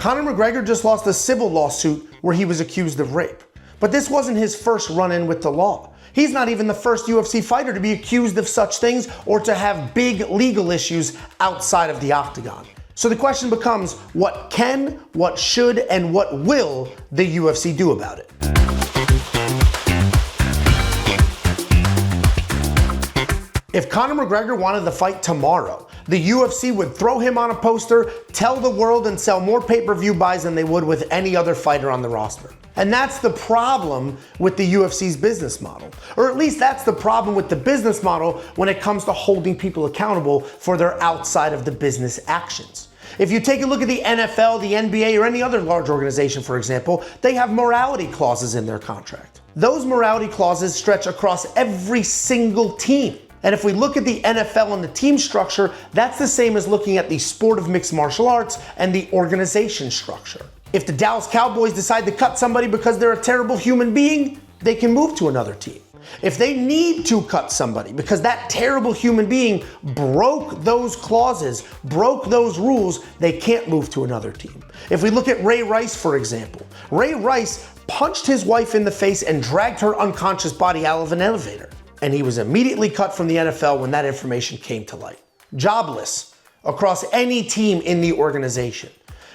Conor McGregor just lost a civil lawsuit where he was accused of rape. But this wasn't his first run-in with the law. He's not even the first UFC fighter to be accused of such things or to have big legal issues outside of the octagon. So the question becomes, what can, what should, and what will the UFC do about it? If Conor McGregor wanted the fight tomorrow, the UFC would throw him on a poster, tell the world, and sell more pay-per-view buys than they would with any other fighter on the roster. And that's the problem with the UFC's business model. Or at least that's the problem with the business model when it comes to holding people accountable for their outside of the business actions. If you take a look at the NFL, the NBA, or any other large organization, for example, they have morality clauses in their contract. Those morality clauses stretch across every single team. And if we look at the NFL and the team structure, that's the same as looking at the sport of mixed martial arts and the organization structure. If the Dallas Cowboys decide to cut somebody because they're a terrible human being, they can move to another team. If they need to cut somebody because that terrible human being broke those clauses, broke those rules, they can't move to another team. If we look at Ray Rice, for example, Ray Rice punched his wife in the face and dragged her unconscious body out of an elevator. And he was immediately cut from the NFL when that information came to light. Jobless across any team in the organization.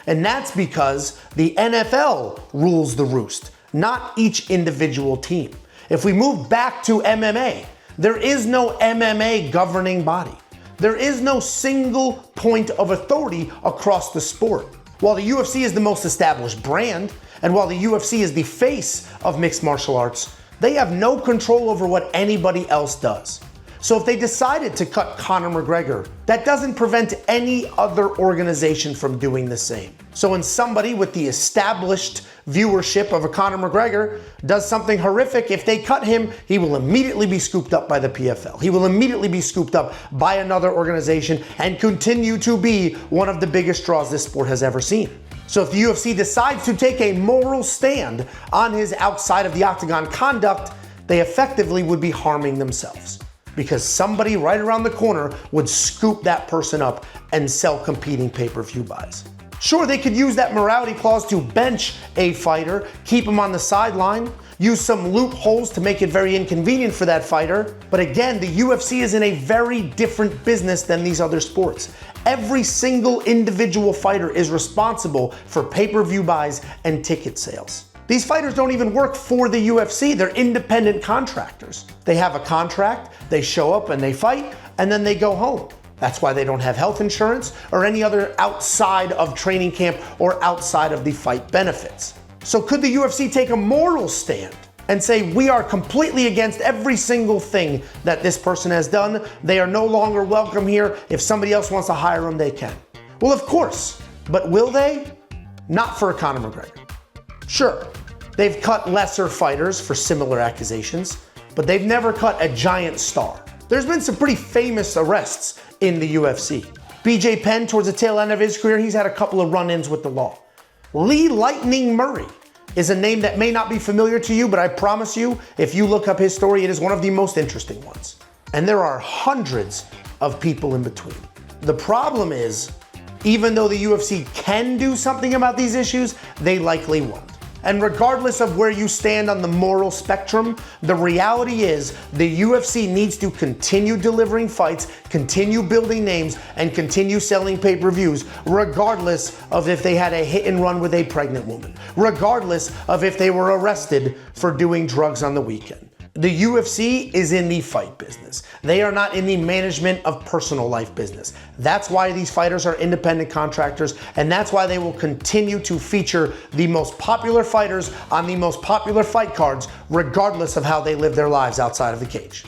And that's because the NFL rules the roost, not each individual team. If we move back to MMA, there is no MMA governing body. There is no single point of authority across the sport. While the UFC is the most established brand, and while the UFC is the face of mixed martial arts, they have no control over what anybody else does. So if they decided to cut Conor McGregor, that doesn't prevent any other organization from doing the same. So when somebody with the established viewership of a Conor McGregor does something horrific, if they cut him, he will immediately be scooped up by the PFL. He will immediately be scooped up by another organization and continue to be one of the biggest draws this sport has ever seen. So if the UFC decides to take a moral stand on his outside of the octagon conduct, they effectively would be harming themselves, because somebody right around the corner would scoop that person up and sell competing pay-per-view buys. Sure, they could use that morality clause to bench a fighter, keep him on the sideline, use some loopholes to make it very inconvenient for that fighter. But again, the UFC is in a very different business than these other sports. Every single individual fighter is responsible for pay-per-view buys and ticket sales. These fighters don't even work for the UFC, they're independent contractors. They have a contract, they show up and they fight, and then they go home. That's why they don't have health insurance or any other outside of training camp or outside of the fight benefits. So could the UFC take a moral stand and say, we are completely against every single thing that this person has done. They are no longer welcome here. If somebody else wants to hire them, they can. Well, of course, but will they? Not for Conor McGregor. Sure, they've cut lesser fighters for similar accusations, but they've never cut a giant star. There's been some pretty famous arrests in the UFC. BJ Penn, towards the tail end of his career, he's had a couple of run-ins with the law. Lee Lightning Murray is a name that may not be familiar to you, but I promise you, if you look up his story, it is one of the most interesting ones. And there are hundreds of people in between. The problem is, even though the UFC can do something about these issues, they likely won't. And regardless of where you stand on the moral spectrum, the reality is the UFC needs to continue delivering fights, continue building names, and continue selling pay-per-views, regardless of if they had a hit and run with a pregnant woman, regardless of if they were arrested for doing drugs on the weekend. The UFC is in the fight business. They are not in the management of personal life business. That's why these fighters are independent contractors, and that's why they will continue to feature the most popular fighters on the most popular fight cards, regardless of how they live their lives outside of the cage.